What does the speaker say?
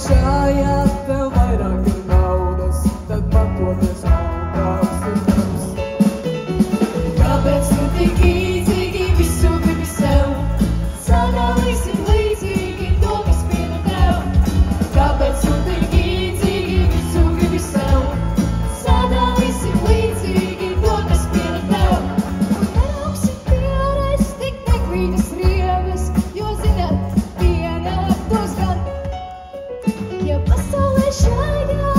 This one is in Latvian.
šajā tev vairāk ir naudas, tad man toties augās ir tavs. Kāpēc tu tik īdzīgi visu gribi sev? Sadalīsim līdzīgi to, kas pieder tev. Kāpēc tu tik īdzīgi visu gribi sev? Sadalīsim līdzīgi to, kas pieder tev. Un nerauksim pierais tik neglītas rieves, jo zināt, vienādos gan. Ja pasaulē šajā